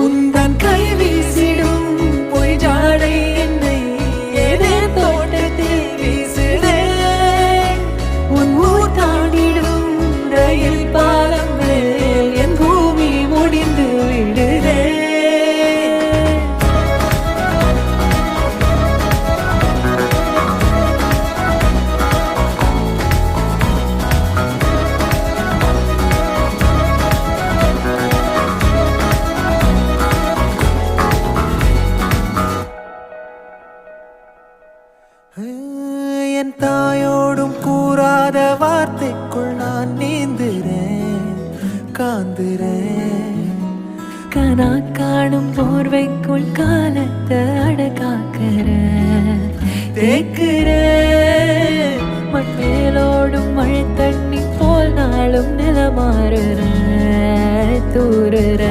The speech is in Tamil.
உந்தன் கை வீசிடும் பொய் ஜாடை என்னை ஏதே தோட்டத்தில் வீசுதே. உன் ஊர் தாண்டிடும் ரயில் பாலம் மேல் என் பூமி முடிந்து விடுதே. என் தாயோடும் கூறாத வார்த்தைக்குள் நான் நீந்துறேன், காந்துறேன். கனா காணும் போர்வைக்குள் காலத்தை அடக்காக்கிற தேக்குற. மண்மேலோடும் மழை தண்ணி போல் நாளும் நிலமாறுற தூறுற.